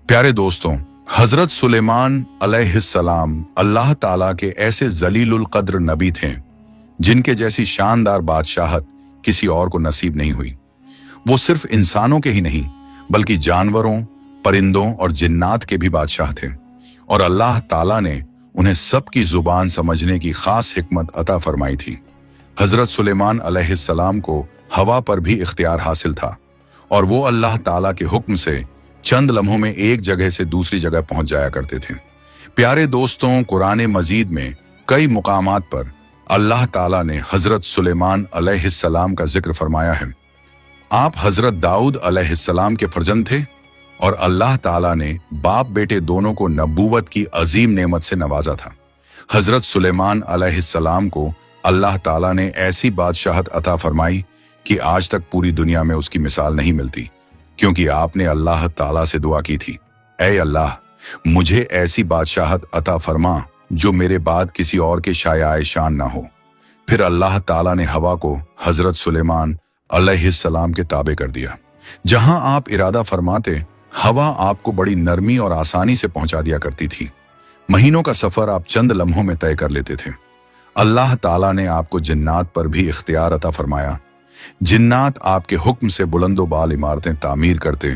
प्यारे दोस्तों, हजरत सुलेमान अलैहिस्सलाम अल्लाह ताला के ऐसे जलीलुल कद्र नबी थे जिनके जैसी शानदार बादशाहत किसी और को नसीब नहीं हुई। वो सिर्फ इंसानों के ही नहीं बल्कि जानवरों, परिंदों और जिन्नात के भी बादशाह थे, और अल्लाह ताला ने उन्हें सबकी जुबान समझने की खास हिकमत अता फरमाई थी। हजरत सुलेमान अलैहिस्सलाम को हवा पर भी इख्तियार हासिल था, और वो अल्लाह ताला के हुक्म से चंद लम्हों में एक जगह से दूसरी जगह पहुंच जाया करते थे। प्यारे दोस्तों, कुरान मजीद में कई मुकामात पर अल्लाह ताला ने हजरत सुलेमान अलैहिस्सलाम का जिक्र फरमाया है। आप हजरत दाऊद अलैहिस्सलाम के फर्जंद थे, और अल्लाह ताला ने बाप बेटे दोनों को नबूवत की अजीम नेमत से नवाजा था। हजरत सुलेमान अलैहिस्सलाम को अल्लाह ताला ने ऐसी बादशाहत अता फरमाई कि आज तक पूरी दुनिया में उसकी मिसाल नहीं मिलती, क्योंकि आपने अल्लाह ताला से दुआ की थी, ऐ अल्लाह, मुझे ऐसी बादशाहत अता फरमा जो मेरे बाद किसी और के शायाए शान ना हो। फिर अल्लाह ताला ने हवा को हजरत सुलेमान अलैहिस्सलाम के ताबे कर दिया। जहां आप इरादा फरमाते, हवा आपको बड़ी नरमी और आसानी से पहुंचा दिया करती थी। महीनों का सफर आप चंद लम्हों में तय कर लेते थे। अल्लाह ताला ने आपको जिन्नात पर भी इख्तियार अता फरमाया। जिन्नात आपके हुक्म से बुलंदो बाल इमारतें तामीर करते,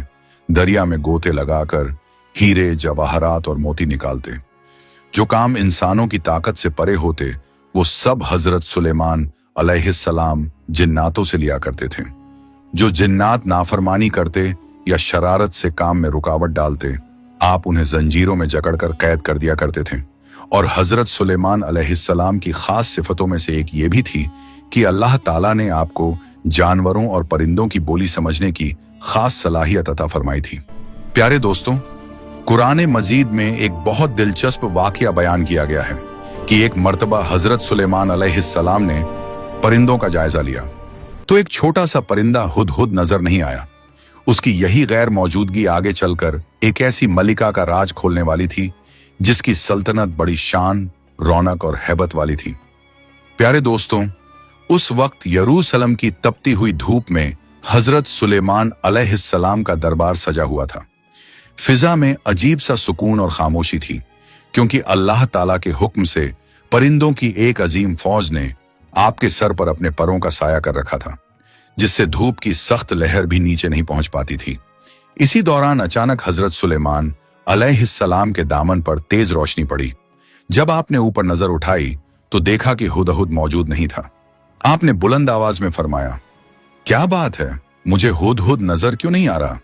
दरिया में गोते लगाकर हीरे, जवाहरात और मोती निकालते। जो काम इंसानों की ताकत से परे होते, वो सब हजरत सुलेमान अलैहिस्सलाम जिन्नातों से लिया करते थे। जो जिन्नात नाफरमानी करते या शरारत से काम में रुकावट डालते, आप उन्हें जंजीरों में जकड़कर कैद कर दिया करते थे। और हजरत सुलेमान अलैहिस्सलाम की खास सिफतों में से एक ये भी थी कि अल्लाह ताला ने आपको जानवरों और परिंदों की बोली समझने की खास सलाहियत अता फरमाई थी। प्यारे दोस्तों, कुरान मजीद में एक बहुत दिलचस्प वाकया बयान किया गया है कि एक मर्तबा हजरत सुलेमान अलैहिस्सलाम ने परिंदों का जायजा लिया तो एक छोटा सा परिंदा हुदहुद नजर नहीं आया। उसकी यही गैर मौजूदगी आगे चलकर एक ऐसी मलिका का राज खोलने वाली थी जिसकी सल्तनत बड़ी शान, रौनक और हैबत वाली थी। प्यारे दोस्तों, उस वक्त यरूशलेम की तपती हुई धूप में हजरत सुलेमान अलैहिस्सलाम का दरबार सजा हुआ था। फिजा में अजीब सा सुकून और खामोशी थी, क्योंकि अल्लाह ताला के हुक्म से परिंदों की एक अजीम फौज ने आपके सर पर अपने परों का साया कर रखा था, जिससे धूप की सख्त लहर भी नीचे नहीं पहुंच पाती थी। इसी दौरान अचानक हजरत सुलेमान अलैहिस्सलाम के दामन पर तेज रोशनी पड़ी। जब आपने ऊपर नजर उठाई तो देखा कि हुदहुद मौजूद नहीं था। आपने बुलंद आवाज में फरमाया, क्या बात है, मुझे हुदहुद नजर क्यों नहीं आ रहा?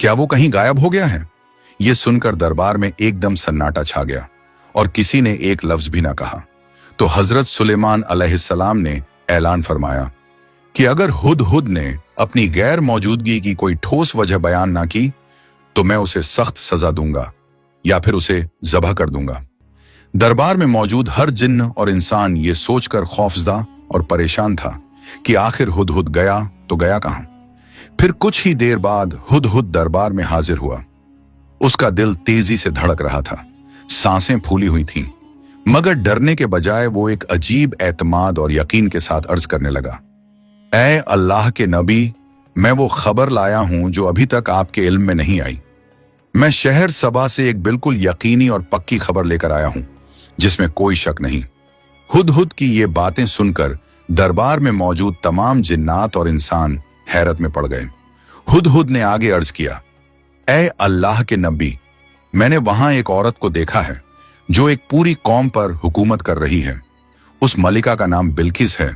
क्या वो कहीं गायब हो गया है? ये सुनकर दरबार में एकदम सन्नाटा छा गया और किसी ने एक लफ्ज भी ना कहा। तो हजरत सुलेमान अलैहिस्सलाम ने ऐलान फरमाया कि अगर हुदहुद ने अपनी गैर मौजूदगी की कोई ठोस वजह बयान ना की तो मैं उसे सख्त सजा दूंगा या फिर उसे ज़बह कर दूंगा। दरबार में मौजूद हर जिन्न और इंसान ये सोचकर खौफजदा और परेशान था कि आखिर हुदहुद गया तो गया कहां। फिर कुछ ही देर बाद हुदहुद दरबार में हाजिर हुआ। उसका दिल तेजी से धड़क रहा था, सांसें फूली हुई थीं, मगर डरने के बजाय वो एक अजीब एतमाद और यकीन के साथ अर्ज करने लगा, ऐ अल्लाह के नबी, मैं वो खबर लाया हूं जो अभी तक आपके इल्म में नहीं आई। मैं शहर सबा से एक बिल्कुल यकीनी और पक्की खबर लेकर आया हूं जिसमें कोई शक नहीं। हुदहुद की ये बातें सुनकर दरबार में मौजूद तमाम जिन्नात और इंसान हैरत में पड़ गए। हुदहुद ने आगे अर्ज किया, ऐ अल्लाह के नबी, मैंने वहां एक औरत को देखा है जो एक पूरी कौम पर हुकूमत कर रही है। उस मलिका का नाम बिल्किस है,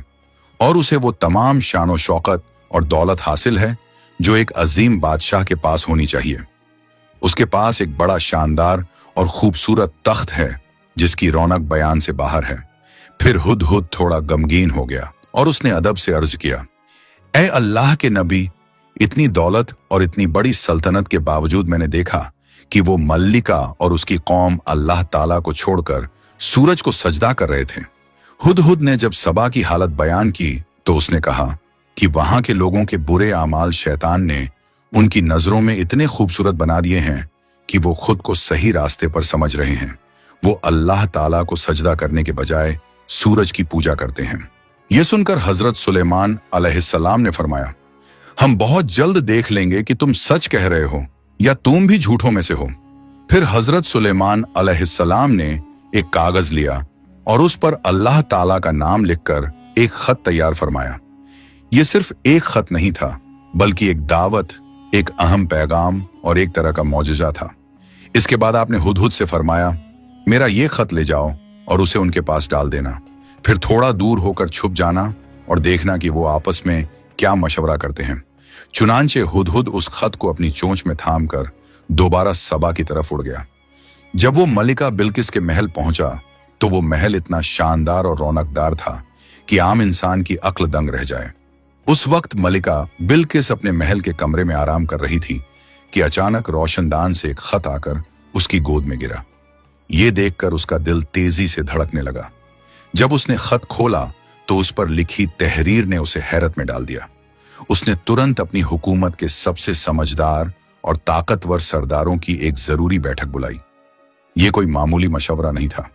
और उसे वो तमाम शान शौकत और दौलत हासिल है जो एक अजीम बादशाह के पास होनी चाहिए। उसके पास एक बड़ा शानदार और खूबसूरत तख्त है जिसकी रौनक बयान से बाहर है। फिर हुदहुद थोड़ा गमगीन हो गया और उसने अदब से अर्ज किया, ऐ अल्लाह के नबी, इतनी दौलत और इतनी बड़ी सल्तनत के बावजूद मैंने देखा कि वो मल्लिका और उसकी कौम अल्लाह ताला को छोड़कर सूरज को सजदा कर रहे थे। हुदहुद ने जब सबा की हालत बयान की तो उसने कहा कि वहां के लोगों के बुरे आमाल शैतान ने उनकी नजरों में इतने खूबसूरत बना दिए हैं कि वो खुद को सही रास्ते पर समझ रहे हैं। वो अल्लाह ताला को सजदा करने के बजाय सूरज की पूजा करते हैं। यह सुनकर हजरत सुलेमान अलैहिस्सलाम ने फरमाया, हम बहुत जल्द देख लेंगे कि तुम सच कह रहे हो या तुम भी झूठों में से हो। फिर हजरत सुलेमान अलैहिस्सलाम ने एक कागज लिया और उस पर अल्लाह ताला का नाम लिखकर एक खत तैयार फरमाया। यह सिर्फ एक खत नहीं था, बल्कि एक दावत, एक अहम पैगाम और एक तरह का मौजज़ा था। इसके बाद आपने हुदहुद से फरमाया, मेरा ये खत ले जाओ और उसे उनके पास डाल देना। फिर थोड़ा दूर होकर छुप जाना और देखना कि वो आपस में क्या मशवरा करते हैं। चुनांचे हुदहुद उस खत को अपनी चोंच में थाम कर दोबारा सबा की तरफ उड़ गया। जब वो मलिका बिल्किस के महल पहुंचा तो वो महल इतना शानदार और रौनकदार था कि आम इंसान की अक्ल दंग रह जाए। उस वक्त मलिका बिल्किस अपने महल के कमरे में आराम कर रही थी कि अचानक रोशनदान से एक खत आकर उसकी गोद में गिरा। ये देखकर उसका दिल तेजी से धड़कने लगा। जब उसने खत खोला तो उस पर लिखी तहरीर ने उसे हैरत में डाल दिया। उसने तुरंत अपनी हुकूमत के सबसे समझदार और ताकतवर सरदारों की एक जरूरी बैठक बुलाई। ये कोई मामूली मशवरा नहीं था।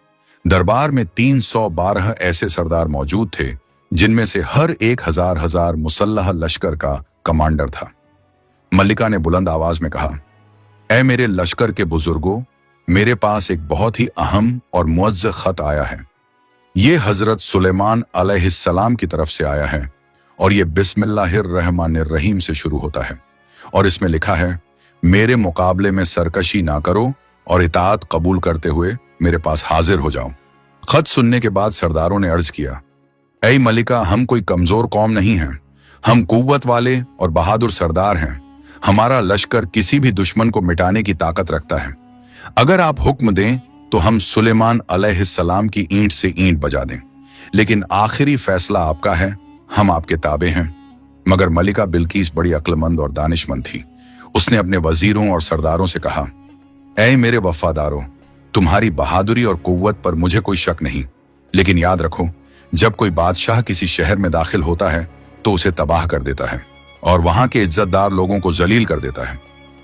दरबार में 312 ऐसे सरदार मौजूद थे जिनमें से हर एक हजार मुसल्लह लश्कर का कमांडर था। मल्लिका ने बुलंद आवाज में कहा, ऐ मेरे लश्कर के बुजुर्गों, मेरे पास एक बहुत ही अहम और मुअज्जज़ खत आया है। ये हजरत सुलेमान अलैहिस्सलाम की तरफ से आया है और ये बिस्मिल्लाहिर्रहमानिर्रहीम से शुरू होता है और इसमें लिखा है, मेरे मुकाबले में सरकशी ना करो और इताअत कबूल करते हुए मेरे पास हाजिर हो जाओ। खत सुनने के बाद सरदारों ने अर्ज किया, ऐ मलिका, हम कोई कमजोर कौम नहीं हैं, हम कुव्वत वाले और बहादुर सरदार हैं। हमारा लश्कर किसी भी दुश्मन को मिटाने की ताकत रखता है। अगर आप हुक्म दें तो हम सुलेमान अलैहिस्सलाम की ईंट से ईंट बजा दें, लेकिन आखिरी फैसला आपका है, हम आपके ताबे हैं। मगर मलिका बिल्किस बड़ी अक्लमंद और दानिशमंद थी। उसने अपने वजीरों और सरदारों से कहा, ऐ मेरे वफादारों, तुम्हारी बहादुरी और कुव्वत पर मुझे कोई शक नहीं, लेकिन याद रखो, जब कोई बादशाह किसी शहर में दाखिल होता है तो उसे तबाह कर देता है और वहां के इज्जतदार लोगों को जलील कर देता है।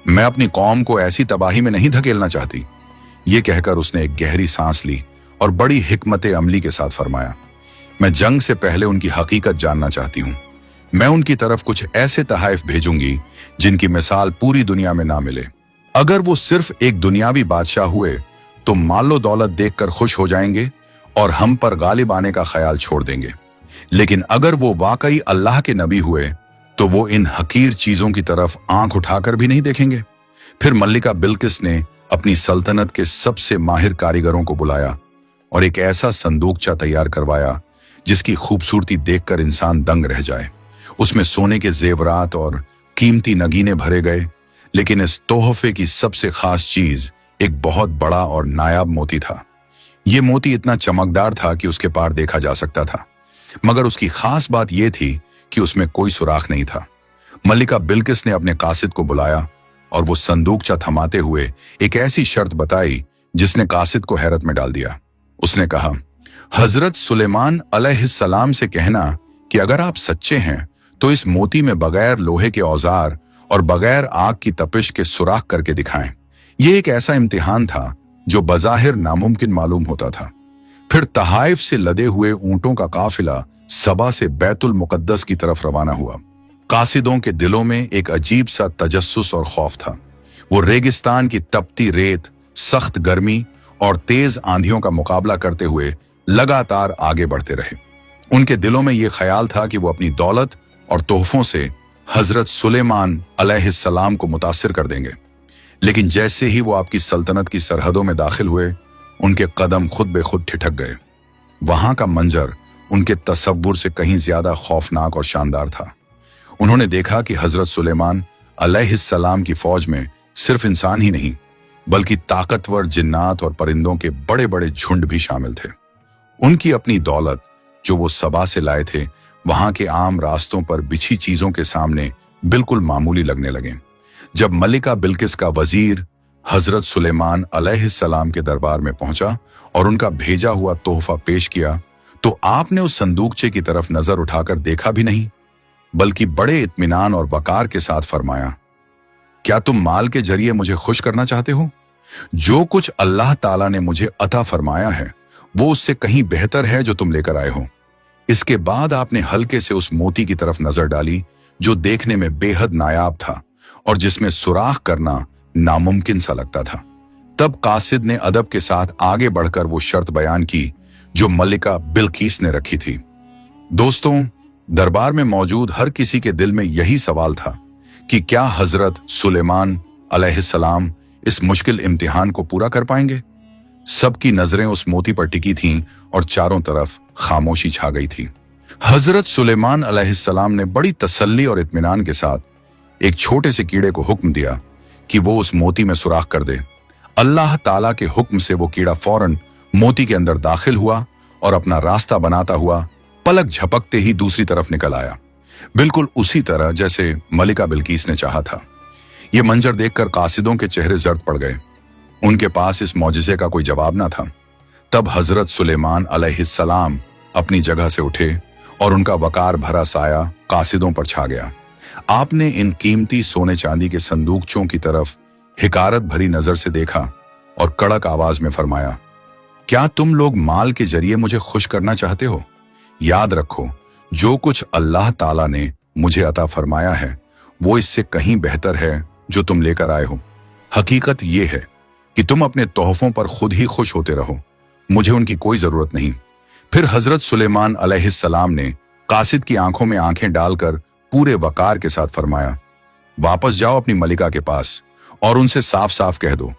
मैं अपनी कौम को ऐसी तबाही में नहीं धकेलना चाहती। ये कहकर उसने एक गहरी सांस ली और बड़ी हिकमत अमली के साथ फरमाया, मैं जंग से पहले उनकी हकीकत जानना चाहती हूँ। मैं उनकी तरफ कुछ ऐसे तहाइफ भेजूंगी जिनकी मिसाल पूरी दुनिया में ना मिले। अगर वो सिर्फ एक दुनियावी बादशाह हुए तो मालो दौलत देखकर खुश हो जाएंगे और हम पर गालिब आने का ख्याल छोड़ देंगे, लेकिन अगर वो वाकई अल्लाह के नबी हुए तो वो इन हकीर चीजों की तरफ आंख उठाकर भी नहीं देखेंगे। फिर मल्लिका बिल्किस ने अपनी सल्तनत के सबसे माहिर कारीगरों को बुलाया और एक ऐसा संदूकचा तैयार करवाया जिसकी खूबसूरती देखकर इंसान दंग रह जाए। उसमें सोने के जेवरात और कीमती नगीने भरे गए, लेकिन इस तोहफे की सबसे खास चीज एक बहुत बड़ा और नायाब मोती था। यह मोती इतना चमकदार था कि उसके पार देखा जा सकता था, मगर उसकी खास बात यह थी कि उसमें कोई सुराख नहीं था। मल्लिका बिल्किस ने अपने कासिद को बुलाया और वो संदूकचा थमाते हुए एक ऐसी शर्त बताई जिसने कासिद को हैरत में डाल दिया। उसने कहा, हजरत सुलेमान अलैहिस्सलाम से कहना कि अगर आप सच्चे हैं तो इस मोती में बगैर लोहे के औजार और बगैर आग की तपिश के सुराख करके दिखाएं। यह एक ऐसा इम्तिहान था जो बज़ाहिर नामुमकिन मालूम होता था। फिर तहाइफ से लदे हुए ऊंटों का काफिला सबा से बैतुल मुकद्दस की तरफ रवाना हुआ। कासिदों के दिलों में एक अजीब सा तजस्सुस और खौफ था। वो रेगिस्तान की तपती रेत, सख्त गर्मी और तेज आंधियों का मुकाबला करते हुए लगातार आगे बढ़ते रहे। उनके दिलों में यह ख्याल था कि वो अपनी दौलत और तोहफों से हजरत सुलेमान अलैहिस्सलाम को मुतासिर कर देंगे, लेकिन जैसे ही वो आपकी सल्तनत की सरहदों में दाखिल हुए, उनके कदम खुद बेखुद ठिठक गए। वहां का मंजर उनके तसव्वुर से कहीं ज्यादा खौफनाक और शानदार था। उन्होंने देखा कि हजरत सुलेमान अलैहिस्सलाम की फौज में सिर्फ इंसान ही नहीं, बल्कि ताकतवर जिन्नात और परिंदों के बड़े बड़े झुंड भी शामिल थे। उनकी अपनी दौलत जो वो सबा से लाए थे, वहां के आम रास्तों पर बिछी चीजों के सामने बिल्कुल मामूली लगने लगे। जब मलिका बिल्किस का वजीर हजरत सुलेमान अलैहिस्सलाम के दरबार में पहुंचा और उनका भेजा हुआ तोहफा पेश किया, तो आपने उस संदूकचे की तरफ नजर उठाकर देखा भी नहीं, बल्कि बड़े इत्मीनान और वकार के साथ फरमाया, क्या तुम माल के जरिए मुझे खुश करना चाहते हो? जो कुछ अल्लाह ताला ने मुझे अता फरमाया है वो उससे कहीं बेहतर है जो तुम लेकर आए हो। इसके बाद आपने हल्के से उस मोती की तरफ नजर डाली जो देखने में बेहद नायाब था और जिसमें सुराख करना नामुमकिन सा लगता था। तब कासिद ने अदब के साथ आगे बढ़कर वो शर्त बयान की जो मलिका बिल्किस ने रखी थी। दोस्तों, दरबार में मौजूद हर किसी के दिल में यही सवाल था कि क्या हजरत सुलेमान अलैहिस्सलाम इस मुश्किल इम्तिहान को पूरा कर पाएंगे। सबकी नजरें उस मोती पर टिकी थीं और चारों तरफ खामोशी छा गई थी। हजरत सुलेमान अलैहिस्सलाम ने बड़ी तसल्ली और इत्मीनान के साथ एक छोटे से कीड़े को हुक्म दिया कि वो उस मोती में सुराख कर दे। अल्लाह ताला के हुक्म से वो कीड़ा फौरन मोती के अंदर दाखिल हुआ और अपना रास्ता बनाता हुआ पलक झपकते ही दूसरी तरफ निकल आया, बिल्कुल उसी तरह जैसे मलिका बिल्किस ने चाहा था। ये मंजर देखकर कासिदों के चेहरे जर्द पड़ गए। उनके पास इस मौजिज़े का कोई जवाब ना था। तब हजरत सुलेमान अलैहिस्सलाम अपनी जगह से उठे और उनका वकार भरा साया कासिदों पर छा गया। आपने इन कीमती सोने चांदी के संदूकचों की तरफ हिकारत भरी नजर से देखा और कड़क आवाज में फरमाया, क्या तुम लोग माल के जरिए मुझे खुश करना चाहते हो? याद रखो, जो कुछ अल्लाह ताला ने मुझे अता फरमाया है वो इससे कहीं बेहतर है जो तुम लेकर आए हो। हकीकत ये है कि तुम अपने तोहफों पर खुद ही खुश होते रहो, मुझे उनकी कोई जरूरत नहीं। फिर हजरत सुलेमान अलैहिस्सलाम ने कासिद की आंखों में आंखें डालकर पूरे वकार के साथ फरमाया, वापस जाओ अपनी मलिका के पास और उनसे साफ साफ कह दो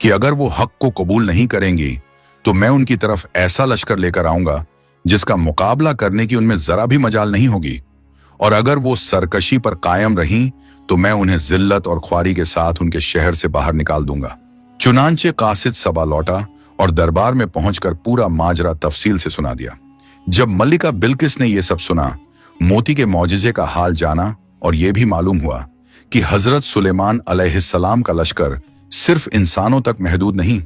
कि अगर वो हक को कबूल नहीं करेंगी तो मैं उनकी तरफ ऐसा लश्कर लेकर आऊंगा जिसका मुकाबला करने की उनमें जरा भी मजाल नहीं होगी, और अगर वो सरकशी पर कायम रहीं तो मैं उन्हें जिल्लत और ख्वारी के साथ उनके शहर से बाहर निकाल दूंगा। चुनांचे कासिद सबा लौटा और दरबार में पहुंचकर पूरा माजरा तफसील से सुना दिया। जब मलिका बिल्किस ने यह सब सुना, मोती के मौजिज़े का हाल जाना और यह भी मालूम हुआ कि हजरत सुलेमान अलैहिस्सलाम का लश्कर सिर्फ इंसानों तक महदूद नहीं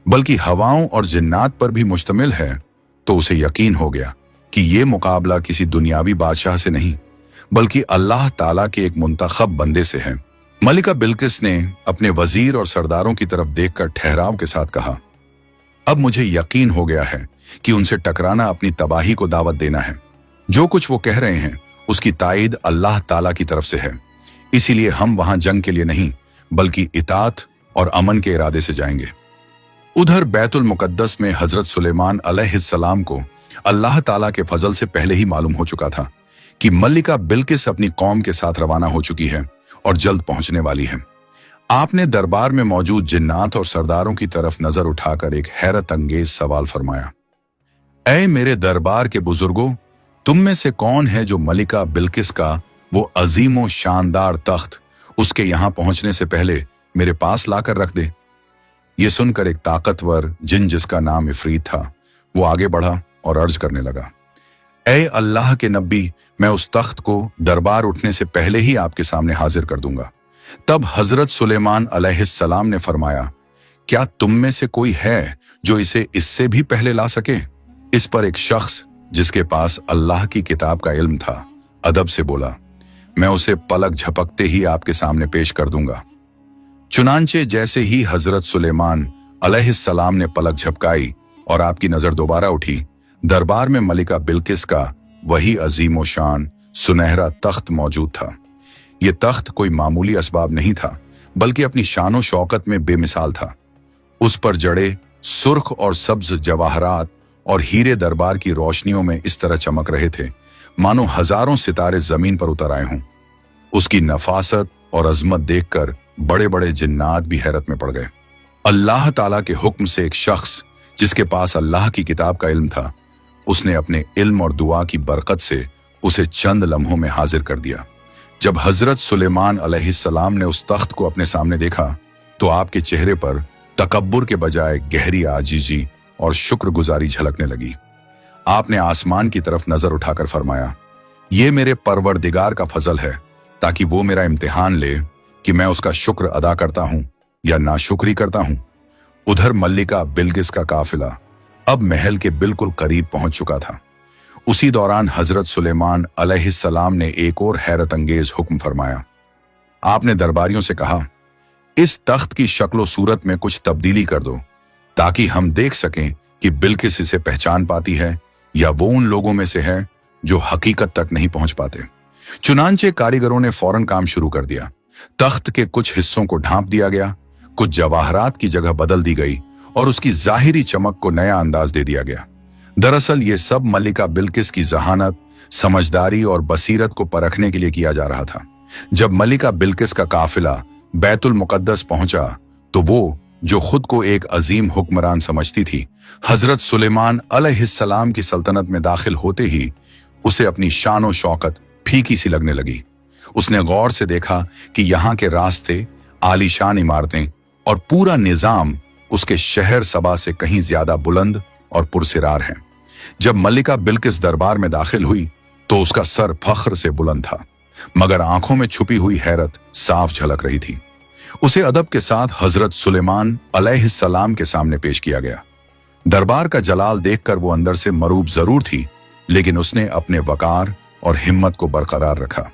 बल्कि हवाओं और जिन्नात पर भी मुश्तमिल है, तो उसे यकीन हो गया कि यह मुकाबला किसी दुनियावी बादशाह से नहीं बल्कि अल्लाह ताला के एक मुंतखब बंदे से है। मलिका बिल्किस ने अपने वजीर और सरदारों की तरफ देखकर ठहराव के साथ कहा, अब मुझे यकीन हो गया है कि उनसे टकराना अपनी तबाही को दावत देना है। जो कुछ वो कह रहे हैं उसकी ताईद अल्लाह ताला की तरफ से है, इसीलिए हम वहां जंग के लिए नहीं बल्कि इताअत और अमन के इरादे से जाएंगे। उधर बैतुल मुकद्दस में हजरत सुलेमान अलैहिस्सलाम को अल्लाह ताला के फजल से पहले ही मालूम हो चुका था कि मलिका बिल्किस अपनी कौम के साथ रवाना हो चुकी है और जल्द पहुंचने वाली है। आपने दरबार में मौजूद जिन्नात और सरदारों की तरफ नजर उठाकर एक हैरत अंगेज सवाल फरमाया, ऐ मेरे दरबार के बुजुर्गों, तुम में से कौन है जो मलिका बिल्किस का वो अजीम व शानदार तख्त उसके यहां पहुंचने से पहले मेरे पास लाकर रख दे। ये सुनकर एक ताकतवर जिन जिसका नाम इफरीत था वो आगे बढ़ा और अर्ज करने लगा, ऐ अल्लाह के नबी, मैं उस तख्त को दरबार उठने से पहले ही आपके सामने हाजिर कर दूंगा। तब हजरत सुलेमान अलैहिस्सलाम ने फरमाया, क्या तुम में से कोई है जो इसे इससे भी पहले ला सके? इस पर एक शख्स जिसके पास अल्लाह की किताब का इल्म था अदब से बोला, मैं उसे पलक झपकते ही आपके सामने पेश कर दूंगा। चुनांचे जैसे ही हजरत सुलेमान अलैहिस्सलाम ने पलक झपकाई और आपकी नजर दोबारा उठी, दरबार में मलिका बिल्किस का वही अजीम शान सुनहरा तख्त मौजूद था। यह तख्त कोई मामूली असबाब नहीं था बल्कि अपनी शानो शौकत में बेमिसाल था। उस पर जड़े सुर्ख और सब्ज जवाहरात और हीरे दरबार की रोशनियों में इस तरह चमक रहे थे मानो हजारों सितारे जमीन पर उतर आए हों। उसकी नफासत और अजमत देखकर बड़े बड़े जिन्नात भी हैरत में पड़ गए। अल्लाह ताला के हुक्म से एक शख्स जिसके पास अल्लाह की किताब का इल्म था, उसने अपने इल्म और दुआ की बरकत से उसे चंद लम्हों में हाजिर कर दिया। जब हजरत सुलेमान अलैहिस्सलाम ने उस तख्त को अपने सामने देखा तो आपके चेहरे पर तकब्बुर के बजाय गहरी आजीजी और शुक्रगुजारी झलकने लगी। आपने आसमान की तरफ नजर उठाकर फरमाया, ये मेरे परवरदिगार का फजल है ताकि वो मेरा इम्तिहान ले कि मैं उसका शुक्र अदा करता हूं या नाशुक्री करता हूं। उधर मल्लिका बिल्किस का काफिला अब महल के बिल्कुल करीब पहुंच चुका था। उसी दौरान हजरत सुलेमान अलैहिस्सलाम ने एक और हैरत अंगेज हुक्म फरमाया। आपने दरबारियों से कहा, इस तख्त की शक्ल सूरत में कुछ तब्दीली कर दो ताकि हम देख सकें कि बिल्किस इसे पहचान पाती है या वो उन लोगों में से है जो हकीकत तक नहीं पहुंच पाते। चुनांचे कारीगरों ने फौरन काम शुरू कर दिया। तख्त के कुछ हिस्सों को ढांप दिया गया, कुछ जवाहरात की जगह बदल दी गई और उसकी जाहिरी चमक को नया अंदाज दे दिया गया। दरअसल ये सब मलिका बिल्किस की जहानत, समझदारी और बसीरत को परखने के लिए किया जा रहा था। जब मलिका बिल्किस का काफिला बैतुल मुकद्दस पहुंचा तो वो, जो खुद को एक अजीम हुक्मरान समझती थी, हजरत सुलेमान अलैहिस्सलाम की सल्तनत में दाखिल होते ही उसे अपनी शान शौकत फीकी सी लगने लगी। उसने गौर से देखा कि यहाँ के रास्ते, आलीशान इमारतें और पूरा निजाम उसके शहर सबा से कहीं ज्यादा बुलंद और पुरसिरार हैं। जब मलिका बिल्किस दरबार में दाखिल हुई तो उसका सर फख्र से बुलंद था, मगर आंखों में छुपी हुई हैरत साफ झलक रही थी। उसे अदब के साथ हजरत सुलेमान अलैहिस्सलाम के सामने पेश किया गया। दरबार का जलाल देखकर वो अंदर से मरूब जरूर थी, लेकिन उसने अपने वकार और हिम्मत को बरकरार रखा।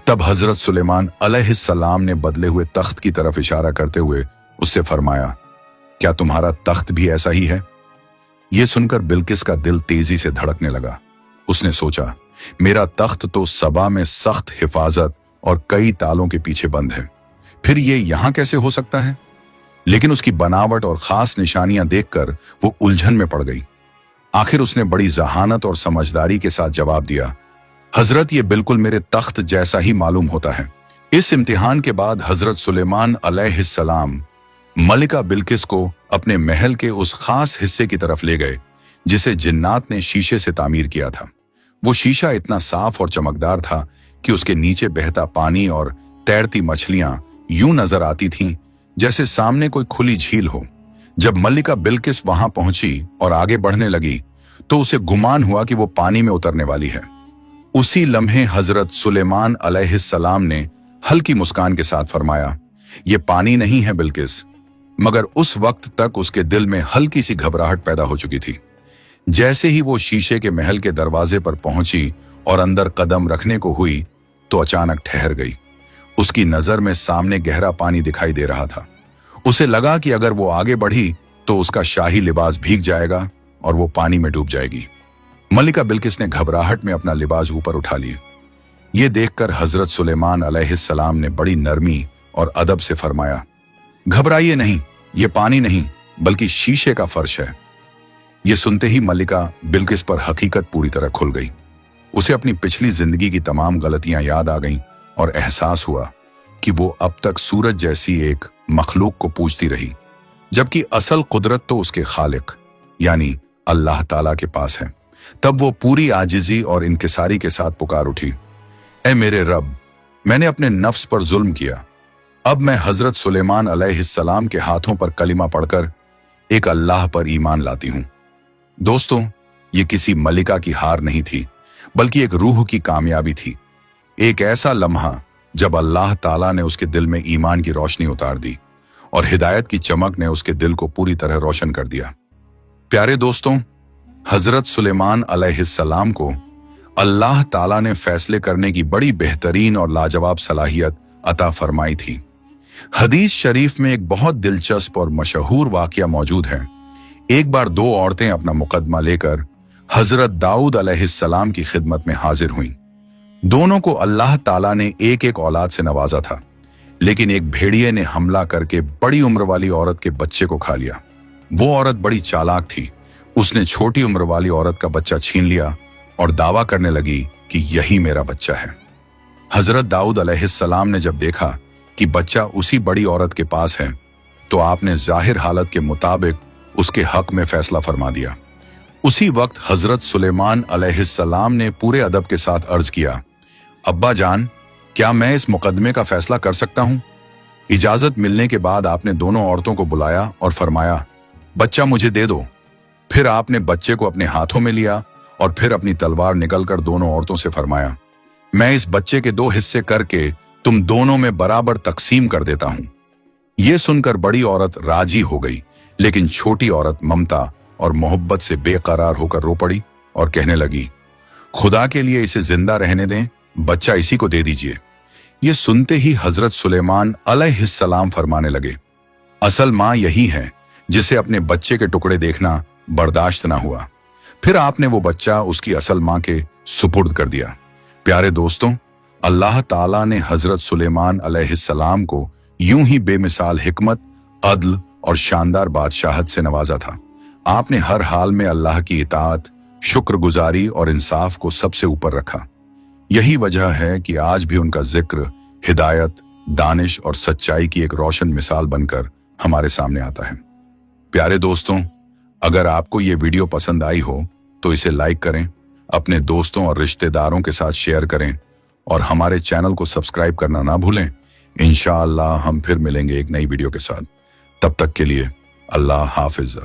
तब हजरत सुलेमान अलैहिस्सलाम ने बदले हुए तख्त की तरफ इशारा करते हुए उससे फरमाया, क्या तुम्हारा तख्त भी ऐसा ही है? यह सुनकर बिल्किस का दिल तेजी से धड़कने लगा। उसने सोचा, मेरा तख्त तो सबा में सख्त हिफाजत और कई तालों के पीछे बंद है, फिर ये यहां कैसे हो सकता है? लेकिन उसकी बनावट और खास निशानियां देखकर वो उलझन में पड़ गई। आखिर उसने बड़ी जहानत और समझदारी के साथ जवाब दिया, हजरत, ये बिल्कुल मेरे तख्त जैसा ही मालूम होता है। इस इम्तिहान के बाद हजरत सुलेमान अलैहिस्सलाम मलिका बिल्किस को अपने महल के उस खास हिस्से की तरफ ले गए जिसे जिन्नात ने शीशे से तामीर किया था। वो शीशा इतना साफ और चमकदार था कि उसके नीचे बहता पानी और तैरती मछलियां यूं नजर आती थीं जैसे सामने कोई खुली झील हो। जब मलिका बिल्किस वहां पहुंची और आगे बढ़ने लगी तो उसे गुमान हुआ कि वो पानी में उतरने वाली है। उसी लम्हे हजरत सुलेमान अलैहिस्सलाम ने हल्की मुस्कान के साथ फरमाया, ये पानी नहीं है बिल्किस। मगर उस वक्त तक उसके दिल में हल्की सी घबराहट पैदा हो चुकी थी। जैसे ही वो शीशे के महल के दरवाजे पर पहुंची और अंदर कदम रखने को हुई तो अचानक ठहर गई। उसकी नजर में सामने गहरा पानी दिखाई दे रहा था। उसे लगा कि अगर वो आगे बढ़ी तो उसका शाही लिबास भीग जाएगा और वो पानी में डूब जाएगी। मलिका बिल्किस ने घबराहट में अपना लिबास ऊपर उठा लिया। ये देखकर हजरत सुलेमान अलैहिस्सलाम ने बड़ी नरमी और अदब से फरमाया, घबराइए नहीं, ये पानी नहीं बल्कि शीशे का फर्श है। ये सुनते ही मलिका बिल्किस पर हकीकत पूरी तरह खुल गई। उसे अपनी पिछली जिंदगी की तमाम गलतियां याद आ गईं और एहसास हुआ कि वो अब तक सूरज जैसी एक मखलूक को पूजती रही, जबकि असल कुदरत तो उसके खालिक यानी अल्लाह ताला के पास है। तब वो पूरी आजिजी और इनकिसारी के साथ पुकार उठी, ऐ मेरे रब, मैंने अपने नफ्स पर जुल्म किया। अब मैं हजरत सुलेमान अलैहिस्सलाम के हाथों पर कलिमा पढ़कर एक अल्लाह पर ईमान लाती हूं। दोस्तों, ये किसी मलिका की हार नहीं थी, बल्कि एक रूह की कामयाबी थी। एक ऐसा लम्हा जब अल्लाह ताला ने उसके दिल में ईमान की रोशनी उतार दी और हिदायत की चमक ने उसके दिल को पूरी तरह रोशन कर दिया। प्यारे दोस्तों, हजरत सुलेमान अलैहिस्सलाम को अल्लाह ताला ने फैसले करने की बड़ी बेहतरीन और लाजवाब सलाहियत अता फरमाई थी। हदीस शरीफ में एक बहुत दिलचस्प और मशहूर वाकया मौजूद है। एक बार दो औरतें अपना मुकदमा लेकर हजरत दाऊद अलैहिस्सलाम की खिदमत में हाजिर हुईं। दोनों को अल्लाह ताला ने एक एक औलाद से नवाजा था, लेकिन एक भेड़िए ने हमला करके बड़ी उम्र वाली औरत के बच्चे को खा लिया। वो औरत बड़ी चालाक थी। उसने छोटी उम्र वाली औरत का बच्चा छीन लिया और दावा करने लगी कि यही मेरा बच्चा है। हजरत दाऊद अलैहिस्सलाम ने जब देखा कि बच्चा उसी बड़ी औरत के पास है तो आपने जाहिर हालत के मुताबिक उसके हक में फैसला फरमा दिया। उसी वक्त हजरत सुलेमान अलैहिस्सलाम ने पूरे अदब के साथ अर्ज किया, अब्बा जान, क्या मैं इस मुकदमे का फैसला कर सकता हूं? इजाजत मिलने के बाद आपने दोनों औरतों को बुलाया और फरमाया, बच्चा मुझे दे दो। फिर आपने बच्चे को अपने हाथों में लिया और फिर अपनी तलवार निकलकर दोनों औरतों से फरमाया, मैं इस बच्चे के दो हिस्से करके तुम दोनों में बराबर तकसीम कर देता हूं। यह सुनकर बड़ी औरत राजी हो गई, लेकिन छोटी औरत ममता और मोहब्बत से बेकरार होकर रो पड़ी और कहने लगी, खुदा के लिए इसे जिंदा रहने दें, बच्चा इसी को दे दीजिए। ये सुनते ही हजरत सुलेमान अलैहिस्सलाम फरमाने लगे, असल मां यही है जिसे अपने बच्चे के टुकड़े देखना बर्दाश्त ना हुआ। फिर आपने वो बच्चा उसकी असल मां के सुपुर्द कर दिया। प्यारे दोस्तों, अल्लाह ताला ने हजरत सुलेमान अलैहिस्सलाम को यूं ही बेमिसाल हिकमत, अदल और शानदार बादशाहत से नवाजा था। आपने हर हाल में अल्लाह की इताअत, शुक्रगुजारी और इंसाफ को सबसे ऊपर रखा। यही वजह है कि आज भी उनका जिक्र हिदायत, दानिश और सच्चाई की एक रोशन मिसाल बनकर हमारे सामने आता है। प्यारे दोस्तों, अगर आपको ये वीडियो पसंद आई हो तो इसे लाइक करें, अपने दोस्तों और रिश्तेदारों के साथ शेयर करें और हमारे चैनल को सब्सक्राइब करना ना भूलें। इंशाअल्लाह हम फिर मिलेंगे एक नई वीडियो के साथ। तब तक के लिए अल्लाह हाफिज।